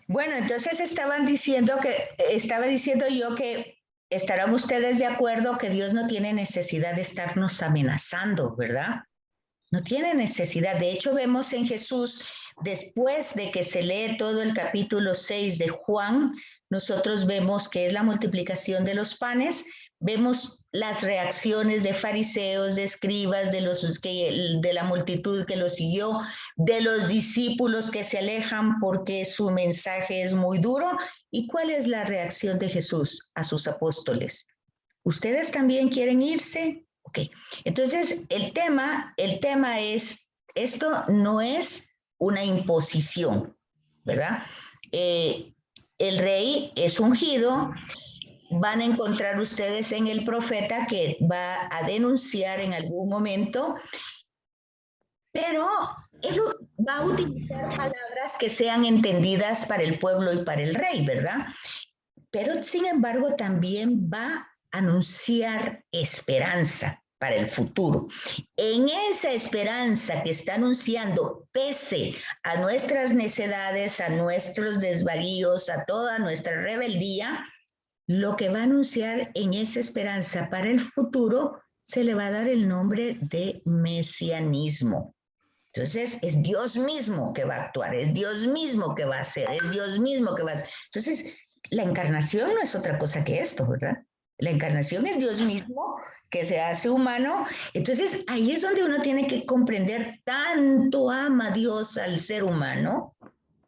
Bueno, entonces estaba diciendo yo que estarán ustedes de acuerdo que Dios no tiene necesidad de estarnos amenazando, ¿verdad? No tiene necesidad. De hecho, vemos en Jesús, después de que se lee todo el capítulo 6 de Juan, nosotros vemos que es la multiplicación de los panes, vemos las reacciones de fariseos, de escribas, de la multitud que lo siguió, de los discípulos que se alejan porque su mensaje es muy duro. ¿Y cuál es la reacción de Jesús a sus apóstoles? ¿Ustedes también quieren irse? Ok, entonces el tema es, esto no es una imposición, ¿verdad? El rey es ungido, van a encontrar ustedes en el profeta que va a denunciar en algún momento, pero él va a utilizar palabras que sean entendidas para el pueblo y para el rey, ¿verdad? Pero sin embargo también va a anunciar esperanza para el futuro. En esa esperanza que está anunciando, pese a nuestras necedades, a nuestros desvaríos, a toda nuestra rebeldía, lo que va a anunciar en esa esperanza para el futuro se le va a dar el nombre de mesianismo. Entonces, es Dios mismo que va a actuar, es Dios mismo que va a hacer, es Dios mismo que va a hacer. Entonces, la encarnación no es otra cosa que esto, ¿verdad? La encarnación es Dios mismo que se hace humano. Entonces, ahí es donde uno tiene que comprender, tanto ama Dios al ser humano,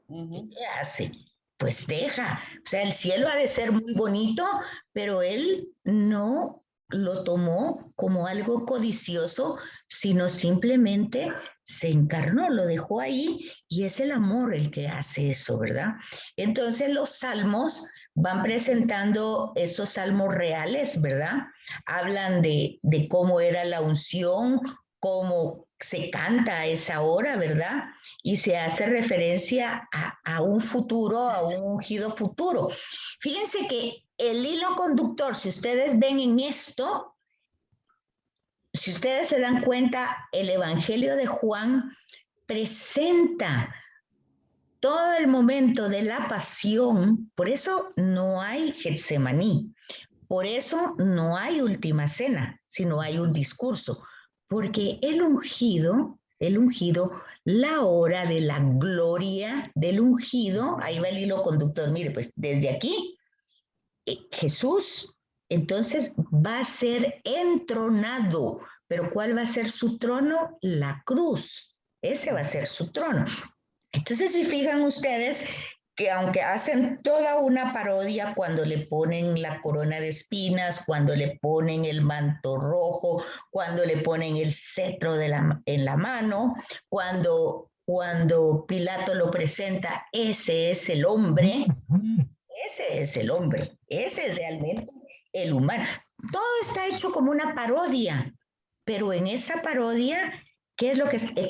¿qué hace? Pues deja. O sea, el cielo ha de ser muy bonito, pero él no lo tomó como algo codicioso, sino simplemente se encarnó, lo dejó ahí y es el amor el que hace eso, ¿verdad? Entonces los salmos van presentando esos salmos reales, ¿verdad? Hablan de cómo era la unción, cómo se canta a esa hora, ¿verdad? Y se hace referencia a un futuro, a un ungido futuro. Fíjense que el hilo conductor, si ustedes ven en esto, si ustedes se dan cuenta, el Evangelio de Juan presenta todo el momento de la pasión, por eso no hay Getsemaní, por eso no hay última cena, sino hay un discurso, porque el ungido, la hora de la gloria del ungido, ahí va el hilo conductor, mire, pues desde aquí, Jesús entonces va a ser entronado, pero ¿cuál va a ser su trono? La cruz, ese va a ser su trono. Entonces, si fijan ustedes que aunque hacen toda una parodia cuando le ponen la corona de espinas, cuando le ponen el manto rojo, cuando le ponen el cetro en la mano, cuando Pilato lo presenta, ese es el hombre, ese es realmente el humano. Todo está hecho como una parodia, pero en esa parodia,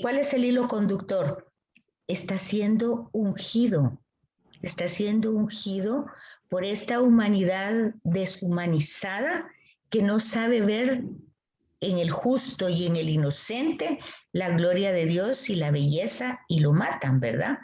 ¿cuál es el hilo conductor? Está siendo ungido por esta humanidad deshumanizada que no sabe ver en el justo y en el inocente la gloria de Dios y la belleza y lo matan, ¿verdad?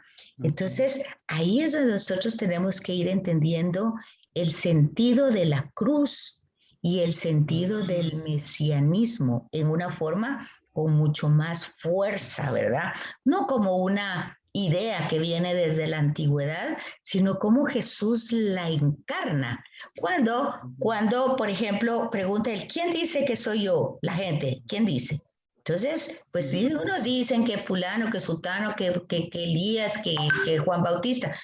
Entonces, ahí es donde nosotros tenemos que ir entendiendo el sentido de la cruz y el sentido del mesianismo en una forma con mucho más fuerza, ¿verdad? No como una idea que viene desde la antigüedad, sino como Jesús la encarna. Cuando, por ejemplo, pregunta él, ¿quién dice que soy yo? La gente, ¿quién dice? Entonces, pues sí, unos dicen que fulano, que sultano, que Elías, que Juan Bautista.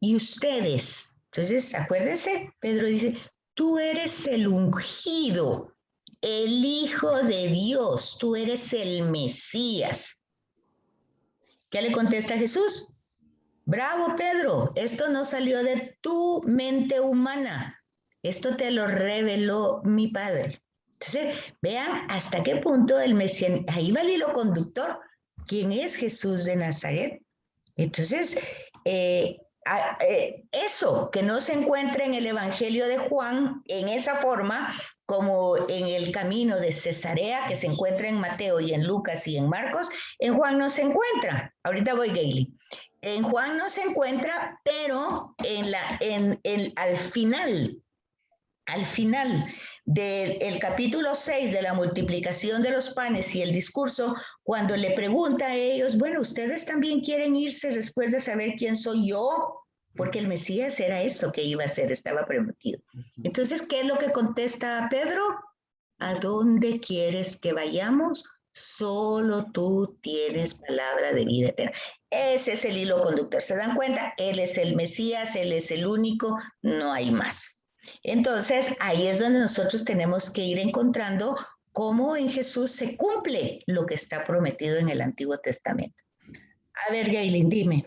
¿Y ustedes? Entonces, acuérdense, Pedro dice, tú eres el ungido, el Hijo de Dios, tú eres el Mesías. ¿Qué le contesta Jesús? Bravo, Pedro, esto no salió de tu mente humana, esto te lo reveló mi Padre. Entonces, vean hasta qué punto el Mesías, ahí va el hilo conductor, ¿quién es Jesús de Nazaret? Entonces, eso que no se encuentra en el Evangelio de Juan en esa forma, como en el camino de Cesarea, que se encuentra en Mateo y en Lucas y en Marcos, en Juan no se encuentra. Ahorita voy, Gailey. En Juan no se encuentra, pero al final del capítulo 6 de la multiplicación de los panes y el discurso, cuando le pregunta a ellos, bueno, ¿ustedes también quieren irse después de saber quién soy yo? Porque el Mesías era esto que iba a ser, estaba prometido. Entonces, ¿qué es lo que contesta Pedro? ¿A dónde quieres que vayamos? Solo tú tienes palabra de vida eterna. Ese es el hilo conductor. ¿Se dan cuenta? Él es el Mesías, Él es el único, no hay más. Entonces, ahí es donde nosotros tenemos que ir encontrando cómo en Jesús se cumple lo que está prometido en el Antiguo Testamento. A ver, Gailin, dime.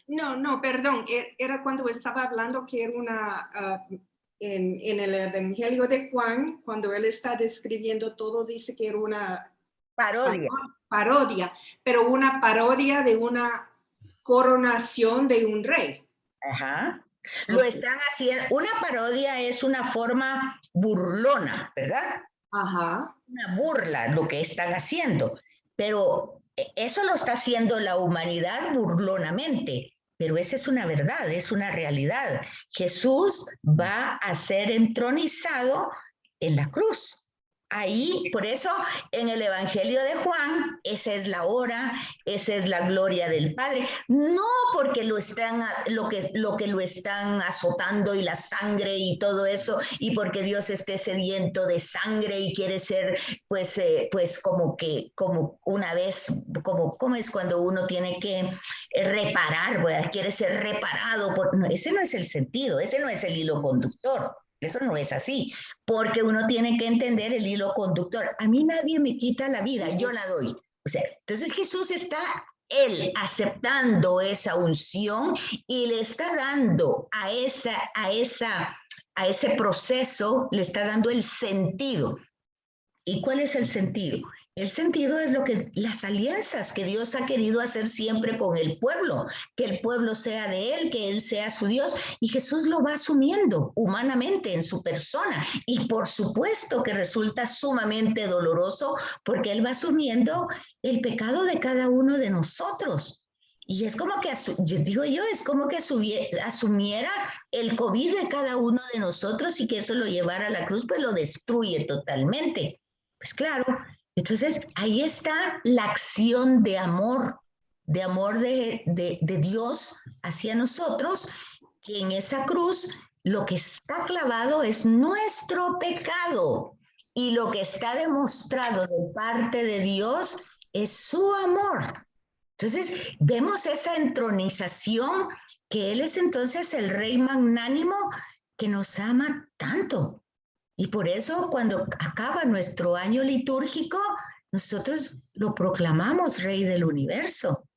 No, perdón, era cuando estaba hablando que era una, en el Evangelio de Juan, cuando él está describiendo todo, dice que era una parodia, pero una parodia de una coronación de un rey. Ajá. Lo están haciendo, una parodia es una forma burlona, ¿verdad? Ajá. Una burla lo que están haciendo, pero eso lo está haciendo la humanidad burlonamente, pero esa es una verdad, es una realidad. Jesús va a ser entronizado en la cruz. Ahí, por eso, en el Evangelio de Juan, esa es la hora, esa es la gloria del Padre. No porque lo que lo están azotando y la sangre y todo eso, y porque Dios esté sediento de sangre y quiere ser, pues como una vez, como es cuando uno tiene que reparar, ¿verdad? Quiere ser reparado. No, ese no es el sentido, ese no es el hilo conductor. Eso no es así, porque uno tiene que entender el hilo conductor. A mí nadie me quita la vida, yo la doy. O sea, entonces Jesús está, él, aceptando esa unción y le está dando a ese proceso, le está dando el sentido. ¿Y cuál es el sentido? El sentido es las alianzas que Dios ha querido hacer siempre con el pueblo, que el pueblo sea de Él, que Él sea su Dios, y Jesús lo va asumiendo humanamente en su persona. Y por supuesto que resulta sumamente doloroso porque Él va asumiendo el pecado de cada uno de nosotros. Y es como que, es como que asumiera el COVID de cada uno de nosotros y que eso lo llevara a la cruz, pues lo destruye totalmente. Pues claro, entonces ahí está la acción de amor de Dios hacia nosotros, que en esa cruz lo que está clavado es nuestro pecado y lo que está demostrado de parte de Dios es su amor. Entonces vemos esa entronización que Él es entonces el Rey magnánimo que nos ama tanto. Y por eso cuando acaba nuestro año litúrgico, nosotros lo proclamamos Rey del Universo.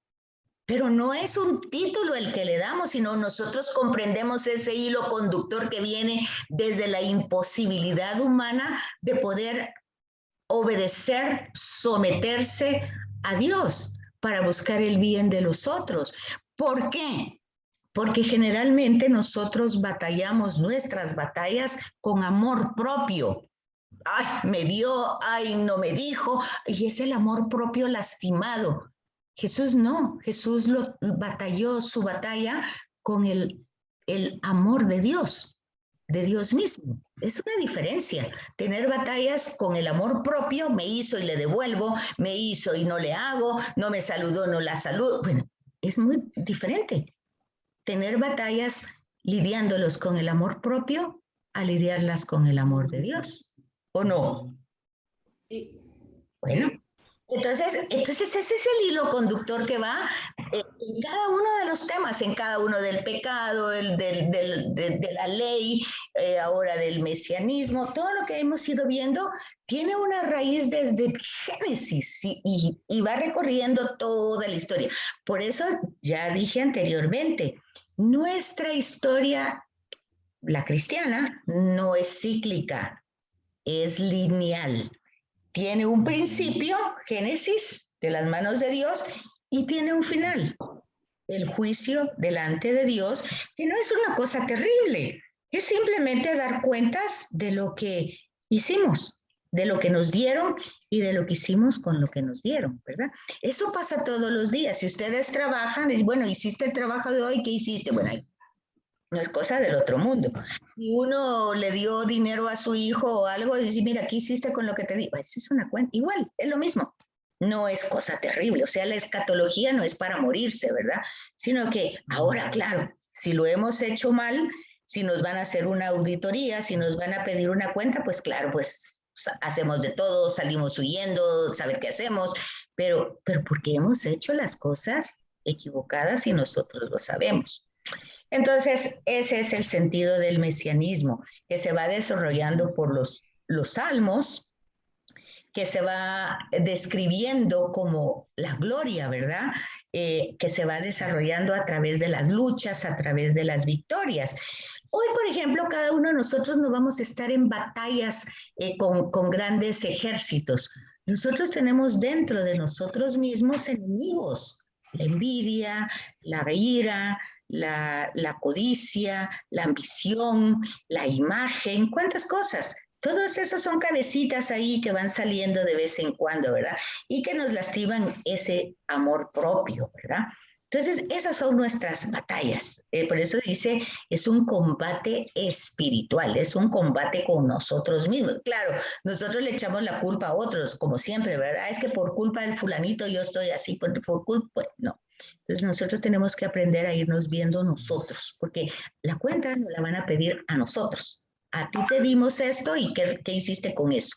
Pero no es un título el que le damos, sino nosotros comprendemos ese hilo conductor que viene desde la imposibilidad humana de poder obedecer, someterse a Dios para buscar el bien de los otros. ¿Por qué? Porque generalmente nosotros batallamos nuestras batallas con amor propio. Ay, me dio, ay, no me dijo, y es el amor propio lastimado. Jesús no, Jesús batalló su batalla con el amor de Dios mismo. Es una diferencia. Tener batallas con el amor propio, me hizo y le devuelvo, me hizo y no le hago, no me saludó, no la saludo. Bueno, es muy diferente tener batallas lidiándolos con el amor propio a lidiarlas con el amor de Dios. ¿O no? Sí. Bueno, entonces ese es el hilo conductor que va en cada uno de los temas, en cada uno del pecado, de la ley, ahora del mesianismo, todo lo que hemos ido viendo tiene una raíz desde Génesis y va recorriendo toda la historia. Por eso ya dije anteriormente, nuestra historia, la cristiana, no es cíclica, es lineal. Tiene un principio, Génesis, de las manos de Dios, y tiene un final, el juicio delante de Dios, que no es una cosa terrible. es simplemente dar cuentas de lo que hicimos, de lo que nos dieron y de lo que hicimos con lo que nos dieron, ¿verdad? Eso pasa todos los días. Si ustedes trabajan, es bueno, hiciste el trabajo de hoy, ¿qué hiciste? Bueno, no es cosa del otro mundo. Si uno le dio dinero a su hijo o algo y dice, mira, ¿qué hiciste con lo que te di? Pues es una cuenta, igual, es lo mismo. No es cosa terrible, o sea, la escatología no es para morirse, ¿verdad? Sino que ahora, claro, si lo hemos hecho mal, si nos van a hacer una auditoría, si nos van a pedir una cuenta, pues claro, pues hacemos de todo, salimos huyendo, saber qué hacemos, pero porque hemos hecho las cosas equivocadas y nosotros lo sabemos. Entonces, ese es el sentido del mesianismo, que se va desarrollando por los salmos, que se va describiendo como la gloria, ¿verdad? Que se va desarrollando a través de las luchas, a través de las victorias. Hoy, por ejemplo, cada uno de nosotros no vamos a estar en batallas con grandes ejércitos. Nosotros tenemos dentro de nosotros mismos enemigos, la envidia, la ira, la codicia, la ambición, la imagen, cuántas cosas. Todas esas son cabecitas ahí que van saliendo de vez en cuando, ¿verdad? Y que nos lastiman ese amor propio, ¿verdad? Entonces, esas son nuestras batallas. Por eso dice, es un combate espiritual, es un combate con nosotros mismos. Claro, nosotros le echamos la culpa a otros, como siempre, ¿verdad? Es que por culpa del fulanito yo estoy así, por culpa, pues, no. Entonces, nosotros tenemos que aprender a irnos viendo nosotros, porque la cuenta nos la van a pedir a nosotros. A ti te dimos esto y ¿qué hiciste con eso?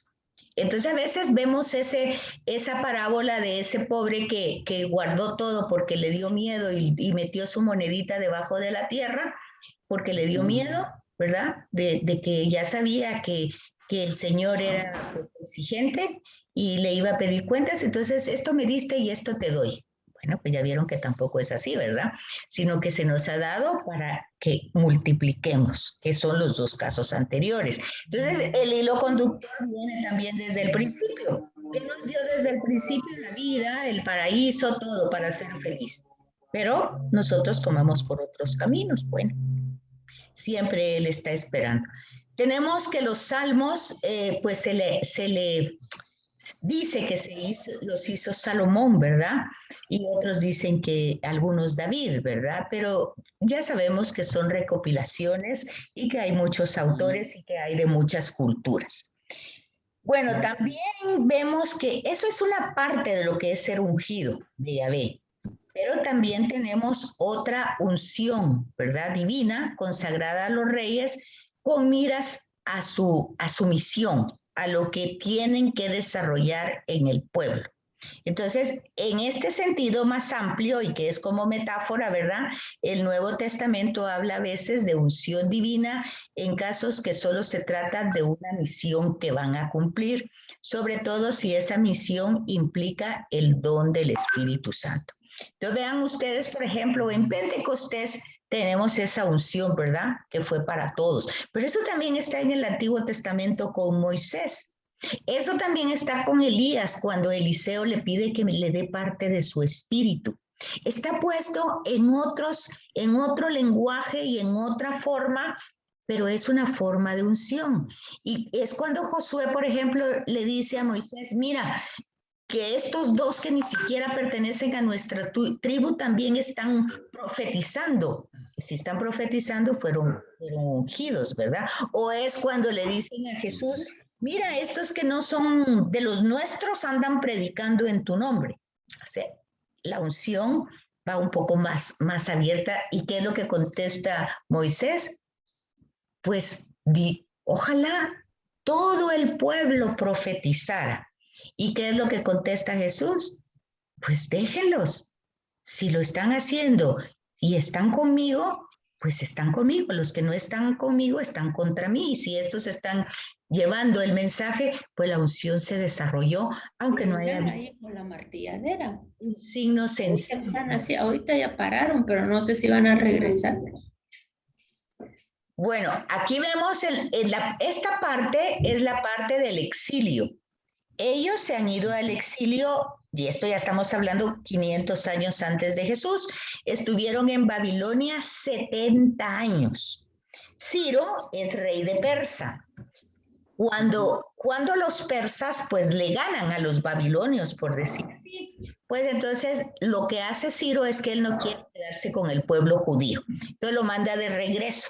Entonces a veces vemos esa parábola de ese pobre que guardó todo porque le dio miedo y metió su monedita debajo de la tierra porque le dio miedo, ¿verdad? De que ya sabía que el Señor era pues, exigente y le iba a pedir cuentas, entonces esto me diste y esto te doy. Bueno, pues ya vieron que tampoco es así, ¿verdad? Sino que se nos ha dado para que multipliquemos, que son los dos casos anteriores. Entonces, el hilo conductor viene también desde el principio. ¿Qué nos dio desde el principio la vida, el paraíso, todo para ser feliz? Pero nosotros tomamos por otros caminos. Bueno, siempre Él está esperando. Tenemos que los salmos, pues se le dice que los hizo Salomón, ¿verdad? Y otros dicen que algunos David, ¿verdad? Pero ya sabemos que son recopilaciones y que hay muchos autores y que hay de muchas culturas. Bueno, también vemos que eso es una parte de lo que es ser ungido de Yahvé, pero también tenemos otra unción, ¿verdad? Divina, consagrada a los reyes, con miras a su misión, a lo que tienen que desarrollar en el pueblo. Entonces, en este sentido más amplio y que es como metáfora, ¿verdad? El Nuevo Testamento habla a veces de unción divina en casos que solo se trata de una misión que van a cumplir, sobre todo si esa misión implica el don del Espíritu Santo. Entonces, vean ustedes, por ejemplo, en Pentecostés tenemos esa unción, ¿verdad? Que fue para todos. Pero eso también está en el Antiguo Testamento con Moisés. Eso también está con Elías cuando Eliseo le pide que le dé parte de su espíritu. Está puesto en otro lenguaje y en otra forma, pero es una forma de unción. Y es cuando Josué, por ejemplo, le dice a Moisés, mira, que estos dos que ni siquiera pertenecen a nuestra tribu también están profetizando. Si están profetizando, fueron ungidos, ¿verdad? O es cuando le dicen a Jesús, mira, estos que no son de los nuestros andan predicando en tu nombre. O sea, la unción va un poco más abierta. ¿Y qué es lo que contesta Moisés? Pues ojalá todo el pueblo profetizara. ¿Y qué es lo que contesta Jesús? Pues déjenlos. Si lo están haciendo y están conmigo, pues están conmigo. Los que no están conmigo están contra mí. Y si estos están llevando el mensaje, pues la unción se desarrolló, aunque no haya ahí con la martilladera. un signo sencillo. Ahorita ya pararon, pero no sé si van a regresar. Bueno, aquí vemos esta parte es la parte del exilio. Ellos se han ido al exilio, y esto ya estamos hablando 500 años antes de Jesús, estuvieron en Babilonia 70 años. Ciro es rey de Persa. Cuando los persas pues le ganan a los babilonios, por decir así, pues entonces lo que hace Ciro es que él no quiere quedarse con el pueblo judío. Entonces lo manda de regreso.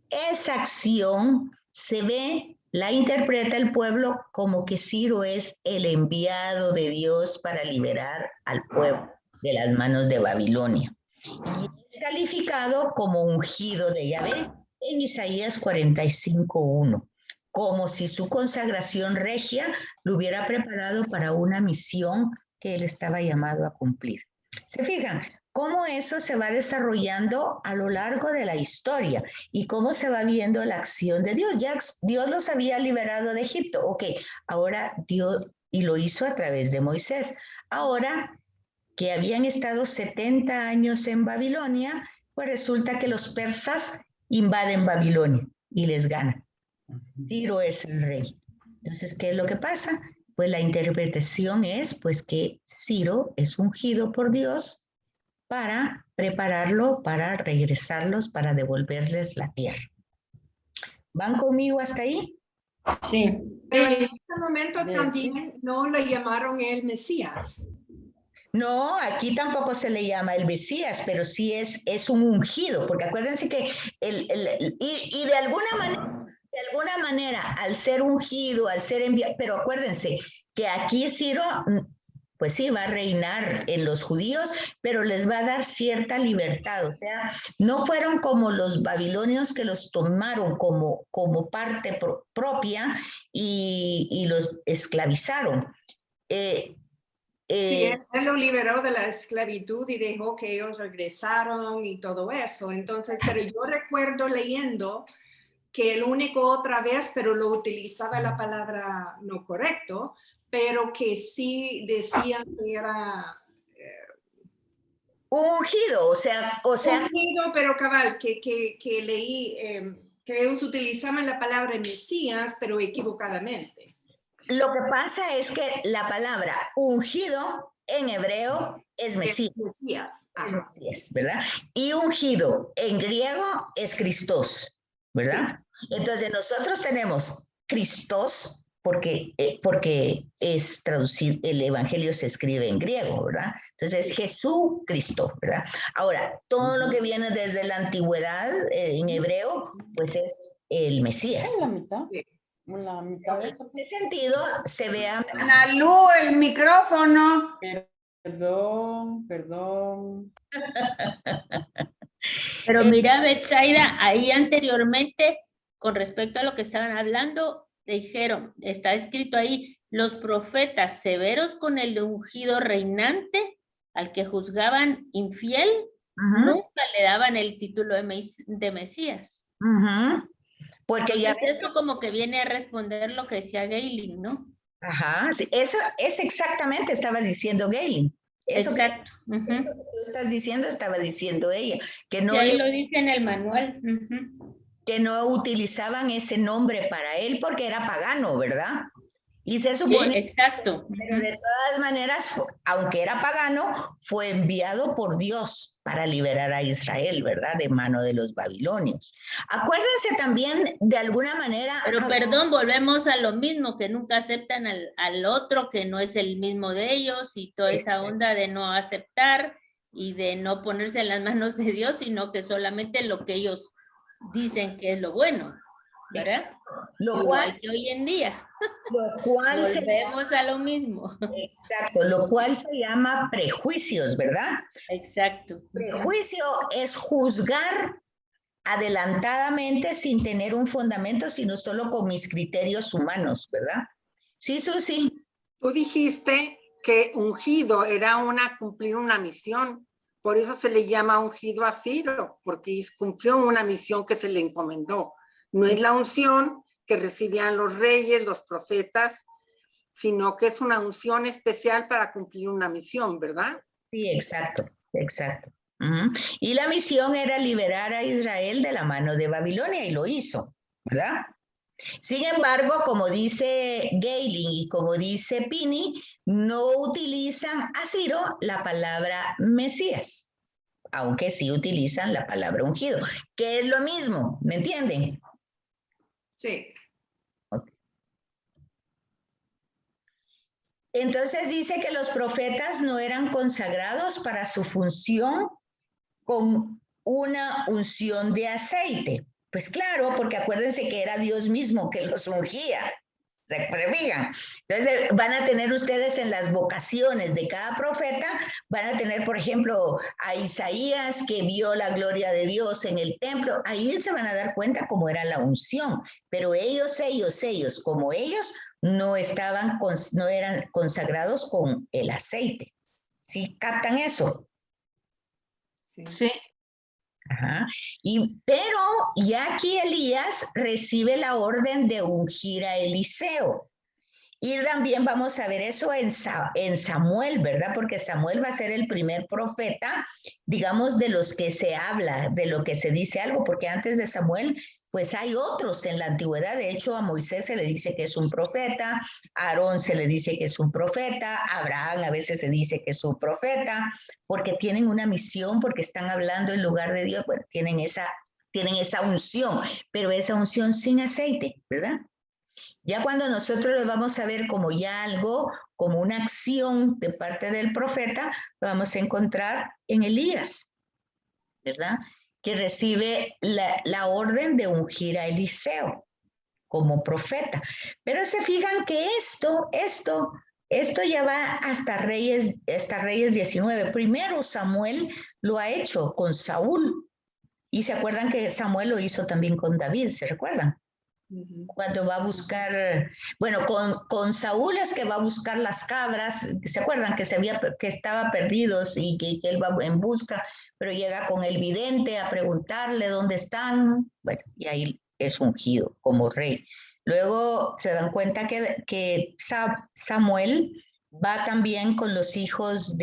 Esa acción se ve, la interpreta el pueblo como que Ciro es el enviado de Dios para liberar al pueblo de las manos de Babilonia. Y es calificado como ungido de Yahvé en Isaías 45:1, como si su consagración regia lo hubiera preparado para una misión que él estaba llamado a cumplir. ¿Se fijan? Cómo eso se va desarrollando a lo largo de la historia y cómo se va viendo la acción de Dios. Ya Dios los había liberado de Egipto. Ok, ahora Dios, y lo hizo a través de Moisés. Ahora que habían estado 70 años en Babilonia, pues resulta que los persas invaden Babilonia y les ganan. Ciro es el rey. Entonces, ¿qué es lo que pasa? Pues la interpretación es pues que Ciro es ungido por Dios para prepararlo, para regresarlos, para devolverles la tierra. ¿Van conmigo hasta ahí? Sí. Pero en ese momento también no le llamaron el Mesías. No, aquí tampoco se le llama el Mesías, pero sí es un ungido, porque acuérdense que de alguna manera, al ser ungido, al ser enviado, pero acuérdense que aquí Ciro, pues sí, va a reinar en los judíos, pero les va a dar cierta libertad, o sea, no fueron como los babilonios que los tomaron como parte propia y los esclavizaron. Sí, él lo liberó de la esclavitud y dejó que ellos regresaron y todo eso. Entonces, pero yo recuerdo leyendo que el único otra vez, pero lo utilizaba la palabra no correcto, pero que sí decían que era ungido, o sea. ungido, pero cabal, que leí que ellos utilizaban la palabra Mesías, pero equivocadamente. Lo que pasa es que la palabra ungido en hebreo es Mesías. Es Mesías, ¿verdad? Y ungido en griego es Christos, ¿verdad? Sí. Entonces nosotros tenemos Christos porque es traducido, el evangelio se escribe en griego, ¿verdad? Entonces Jesucristo, ¿verdad? Ahora, todo lo que viene desde la antigüedad en hebreo, pues es el Mesías. En la mitad. Sí. La mitad de eso. En ese sentido, se vea. Analú, el micrófono. Perdón. Pero mira, Betsaida, ahí anteriormente, con respecto a lo que estaban hablando, dijeron, está escrito ahí, los profetas severos con el ungido reinante, al que juzgaban infiel, nunca le daban el título de Mesías. Porque entonces, ya eso como que viene a responder lo que decía Gayling, ¿no? Ajá, sí, eso es exactamente, estaba diciendo Gayling. Eso exacto. Eso que tú estás diciendo, estaba diciendo ella. Que no y ahí lo dice en el manual. Que no utilizaban ese nombre para él porque era pagano, ¿verdad? Y se supone, sí, exacto. Pero de todas maneras, aunque era pagano, fue enviado por Dios para liberar a Israel, ¿verdad? De mano de los babilonios. Acuérdense también, de alguna manera... Pero perdón, volvemos a lo mismo, que nunca aceptan al otro, que no es el mismo de ellos, y toda esa onda de no aceptar y de no ponerse en las manos de Dios, sino que solamente lo que ellos dicen que es lo bueno, ¿verdad? Lo igual cual, que hoy en día. Lo cual volvemos a lo mismo. Exacto, lo cual se llama prejuicios, ¿verdad? Exacto. Prejuicio es juzgar adelantadamente sin tener un fundamento, sino solo con mis criterios humanos, ¿verdad? Sí, Susi. Tú dijiste que ungido era cumplir una misión, por eso se le llama ungido a Ciro, porque cumplió una misión que se le encomendó. No es la unción que recibían los reyes, los profetas, sino que es una unción especial para cumplir una misión, ¿verdad? Sí, exacto. Y la misión era liberar a Israel de la mano de Babilonia y lo hizo, ¿verdad? Sin embargo, como dice Gayling y como dice Pini, no utilizan a Ciro la palabra Mesías. aunque sí utilizan la palabra ungido, que es lo mismo, ¿me entienden? Sí. Okay. Entonces dice que los profetas no eran consagrados para su función con una unción de aceite. Pues claro, porque acuérdense que era Dios mismo que los ungía. ¿Se fijan? Entonces van a tener ustedes en las vocaciones de cada profeta, van a tener, por ejemplo, a Isaías que vio la gloria de Dios en el templo. Ahí se van a dar cuenta cómo era la unción, pero ellos, como ellos, no eran consagrados con el aceite. ¿Sí captan eso? Sí. Sí. Ajá. Pero ya aquí Elías recibe la orden de ungir a Eliseo. Y también vamos a ver eso en Samuel, ¿verdad? Porque Samuel va a ser el primer profeta, digamos, de los que se habla, de lo que se dice algo, porque antes de Samuel, pues hay otros en la antigüedad. De hecho, a Moisés se le dice que es un profeta, a Aarón se le dice que es un profeta, a Abraham a veces se dice que es un profeta, porque tienen una misión, porque están hablando en lugar de Dios, bueno, tienen esa unción, pero esa unción sin aceite, ¿verdad? Ya cuando nosotros lo vamos a ver como ya algo, como una acción de parte del profeta, lo vamos a encontrar en Elías, ¿verdad? Que recibe la orden de ungir a Eliseo como profeta. Pero se fijan que esto ya va hasta Reyes 19. Primero Samuel lo ha hecho con Saúl. Y se acuerdan que Samuel lo hizo también con David, ¿se recuerdan? Cuando va a buscar, bueno, con Saúl es que va a buscar las cabras, ¿se acuerdan que estaba perdidos y que él va en busca, pero llega con el vidente a preguntarle dónde están? Bueno, y ahí es ungido como rey. Luego se dan cuenta que Samuel va también con los hijos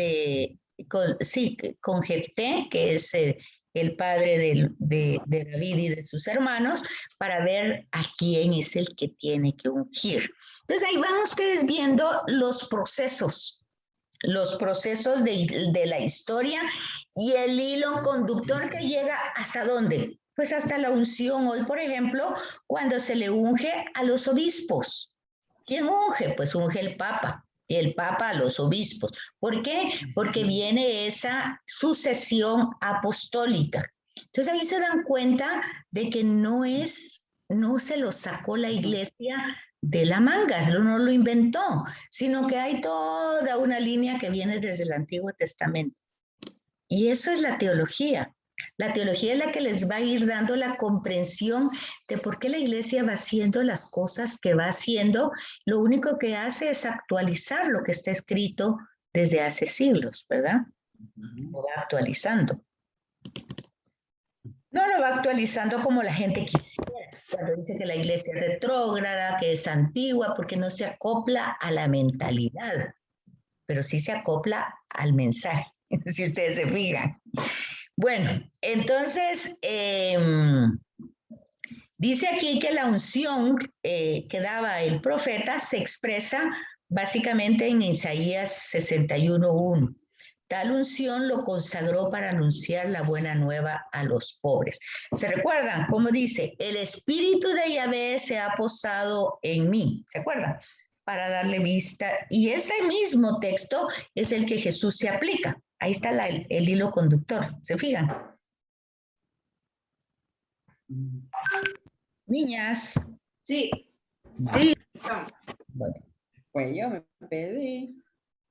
con Jefté, que es el padre de David y de sus hermanos, para ver a quién es el que tiene que ungir. Entonces ahí van ustedes viendo los procesos de la historia y el hilo conductor que llega hasta dónde. Pues hasta la unción. Hoy, por ejemplo, cuando se le unge a los obispos. ¿Quién unge? Pues unge el Papa. Y el Papa a los obispos. ¿Por qué? Porque viene esa sucesión apostólica. Entonces ahí se dan cuenta de que no se lo sacó la iglesia de la manga, no lo inventó, sino que hay toda una línea que viene desde el Antiguo Testamento. Y eso es la teología. La teología es la que les va a ir dando la comprensión de por qué la iglesia va haciendo las cosas que va haciendo. Lo único que hace es actualizar lo que está escrito desde hace siglos, ¿verdad? Lo va actualizando. No lo va actualizando como la gente quisiera, cuando dice que la iglesia es retrógrada, que es antigua, porque no se acopla a la mentalidad, pero sí se acopla al mensaje, si ustedes se fijan. Bueno, entonces, dice aquí que la unción que daba el profeta se expresa básicamente en Isaías 61:1. Tal unción lo consagró para anunciar la buena nueva a los pobres. ¿Se recuerdan cómo dice? El espíritu de Yahvé se ha posado en mí. ¿Se acuerdan? Para darle vista. Y ese mismo texto es el que Jesús se aplica. Ahí está el hilo conductor. ¿Se fijan? Niñas. Sí. Sí. Bueno. Pues yo me pedí.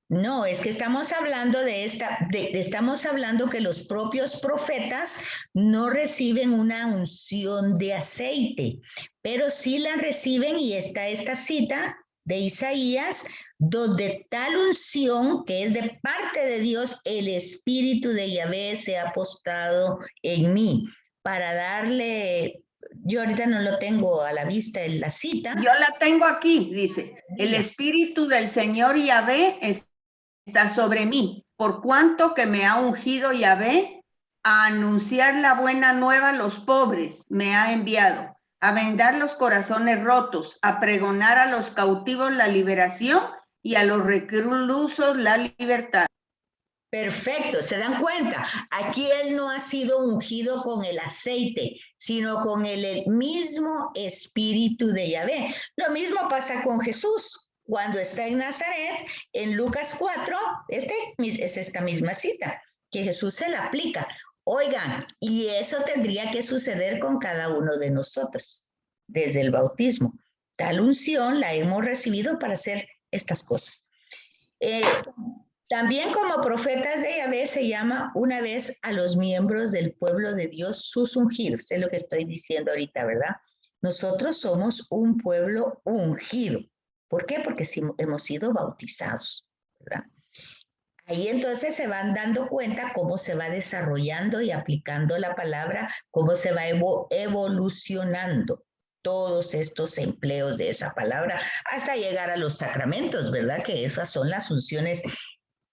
No, es que estamos hablando estamos hablando que los propios profetas no reciben una unción de aceite, pero sí la reciben, y está esta cita de Isaías, donde tal unción que es de parte de Dios, el espíritu de Yahvé se ha postado en mí, para darle, yo ahorita no lo tengo a la vista en la cita. Yo la tengo aquí, dice, el espíritu del Señor Yahvé está sobre mí, por cuanto que me ha ungido Yahvé a anunciar la buena nueva a los pobres, me ha enviado a vendar los corazones rotos, a pregonar a los cautivos la liberación y a los reclusos la libertad. Perfecto, ¿se dan cuenta? Aquí él no ha sido ungido con el aceite, sino con el mismo espíritu de Yahvé. Lo mismo pasa con Jesús. Cuando está en Nazaret, en Lucas 4, es esta misma cita, que Jesús se la aplica. Oigan, y eso tendría que suceder con cada uno de nosotros, desde el bautismo. Tal unción la hemos recibido para hacer estas cosas. También como profetas de Yahvé se llama una vez a los miembros del pueblo de Dios sus ungidos. Es lo que estoy diciendo ahorita, ¿verdad? Nosotros somos un pueblo ungido. ¿Por qué? Porque hemos sido bautizados, ¿verdad? Ahí entonces se van dando cuenta cómo se va desarrollando y aplicando la palabra, cómo se va evolucionando todos estos empleos de esa palabra hasta llegar a los sacramentos, ¿verdad? Que esas son las unciones.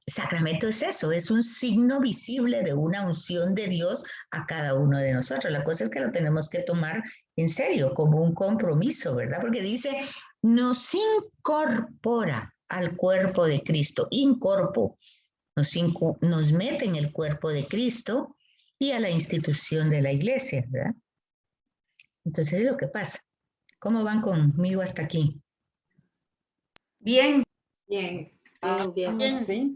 Sacramento es eso, es un signo visible de una unción de Dios a cada uno de nosotros. La cosa es que lo tenemos que tomar en serio, como un compromiso, ¿verdad? Porque dice, nos incorpora al cuerpo de Cristo, nos mete en el cuerpo de Cristo y a la institución de la iglesia, ¿verdad? Entonces es lo que pasa. ¿Cómo van conmigo hasta aquí? Bien. Bien. Bien. Sí.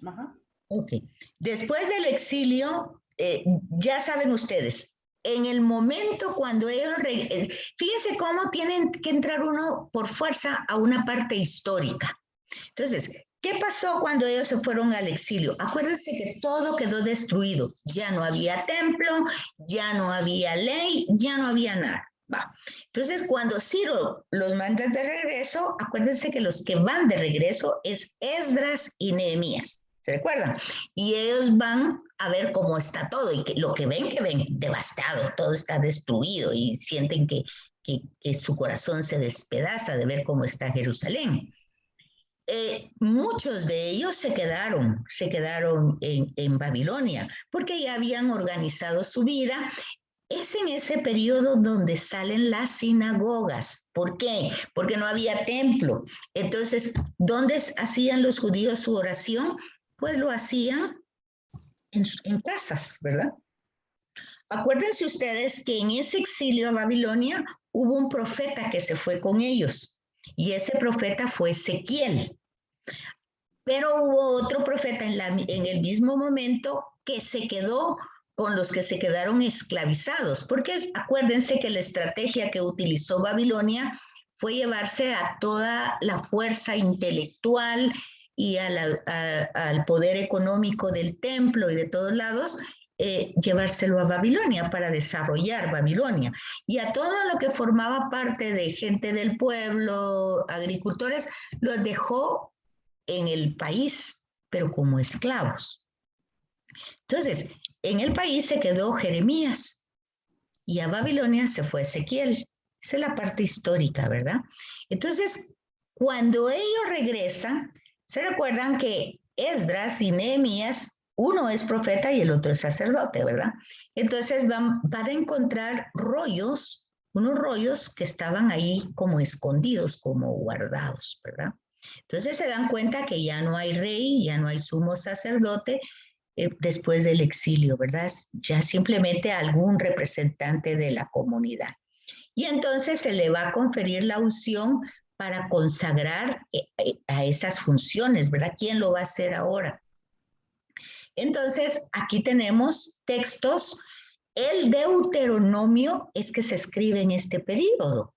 Ajá. Ok. Después del exilio, ya saben ustedes, en el momento cuando ellos, fíjense cómo tienen que entrar uno por fuerza a una parte histórica. Entonces, ¿qué pasó cuando ellos se fueron al exilio? Acuérdense que todo quedó destruido. Ya no había templo, ya no había ley, ya no había nada. Va. Entonces, cuando Ciro los manda de regreso, acuérdense que los que van de regreso es Esdras y Nehemías. ¿Se recuerdan? Y ellos van a ver cómo está todo y que lo que ven devastado, todo está destruido y sienten que su corazón se despedaza de ver cómo está Jerusalén. Muchos de ellos se quedaron en Babilonia porque ya habían organizado su vida. Es en ese periodo donde salen las sinagogas. ¿Por qué? Porque no había templo. Entonces, ¿dónde hacían los judíos su oración? Pues lo hacían en casas, ¿verdad? Acuérdense ustedes que en ese exilio a Babilonia hubo un profeta que se fue con ellos y ese profeta fue Ezequiel. Pero hubo otro profeta en el mismo momento que se quedó con los que se quedaron esclavizados, porque acuérdense que la estrategia que utilizó Babilonia fue llevarse a toda la fuerza intelectual y al poder económico del templo y de todos lados, llevárselo a Babilonia para desarrollar Babilonia. Y a todo lo que formaba parte de gente del pueblo, agricultores, los dejó en el país, pero como esclavos. Entonces, en el país se quedó Jeremías y a Babilonia se fue Ezequiel. Esa es la parte histórica, ¿verdad? Entonces, cuando ellos regresan, se recuerdan que Esdras y Nehemías, uno es profeta y el otro es sacerdote, ¿verdad? Entonces van a encontrar unos rollos que estaban ahí como escondidos, como guardados, ¿verdad? Entonces se dan cuenta que ya no hay rey, ya no hay sumo sacerdote, después del exilio, ¿verdad? Ya simplemente algún representante de la comunidad. Y entonces se le va a conferir la unción para consagrar a esas funciones, ¿verdad? ¿Quién lo va a hacer ahora? Entonces, aquí tenemos textos. El Deuteronomio es que se escribe en este periodo.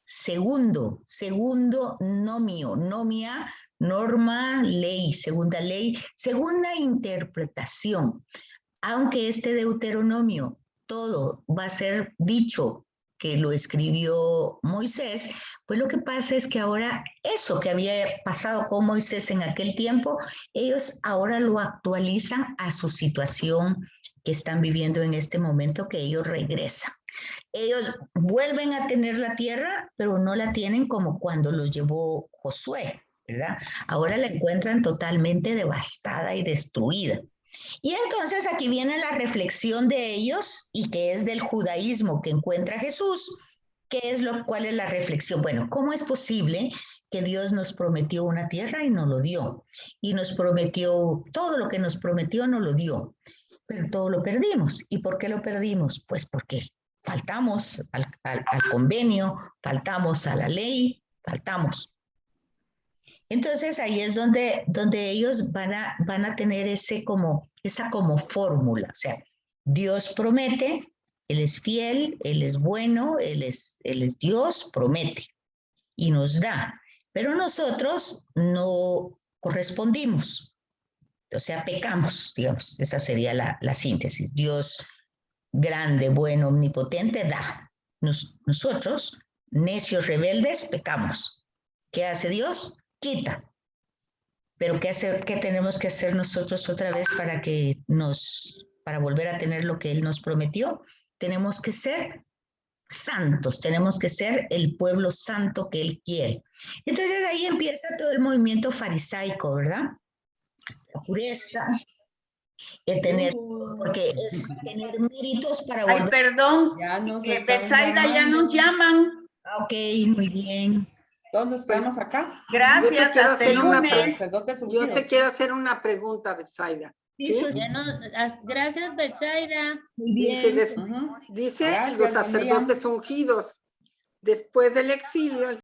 Segundo nomio, nomia, norma, ley, segunda interpretación. Aunque este Deuteronomio todo va a ser dicho que lo escribió Moisés, pues lo que pasa es que ahora eso que había pasado con Moisés en aquel tiempo, ellos ahora lo actualizan a su situación que están viviendo en este momento, que ellos regresan. Ellos vuelven a tener la tierra, pero no la tienen como cuando los llevó Josué, ¿verdad? Ahora la encuentran totalmente devastada y destruida. Y entonces aquí viene la reflexión de ellos y que es del judaísmo que encuentra Jesús. ¿Cuál es la reflexión? Bueno, ¿cómo es posible que Dios nos prometió una tierra y nos lo dio. Y nos prometió, todo lo que nos prometió nos lo dio. Pero todo lo perdimos. ¿Y por qué lo perdimos? Pues porque faltamos al convenio, faltamos a la ley, faltamos. Entonces ahí es donde ellos van a tener esa como fórmula. O sea, Dios promete, Él es fiel, Él es bueno, Él es Dios, promete y nos da. Pero nosotros no correspondimos. O sea, pecamos, digamos. Esa sería la síntesis. Dios grande, bueno, omnipotente, da. Nosotros, necios, rebeldes, pecamos. ¿Qué hace Dios? Quita. Pero ¿qué tenemos que hacer nosotros otra vez para volver a tener lo que Él nos prometió? Tenemos que ser santos, tenemos que ser el pueblo santo que Él quiere. Entonces ahí empieza todo el movimiento farisaico, ¿verdad? La pureza, porque es tener méritos para Ay, volver. perdón, Ya nos Betsaida, ya nos llaman. Ok, muy bien. ¿Dónde nos quedamos acá? Gracias, quiero hasta hacer el una lunes. Yo te quiero hacer una pregunta, Betsaida. Sí, ¿Sí? Ya no, gracias, Betsaida. muy Dice, bien. Ujú. dice Gracias, los buen día. sacerdotes ungidos. Después del exilio, el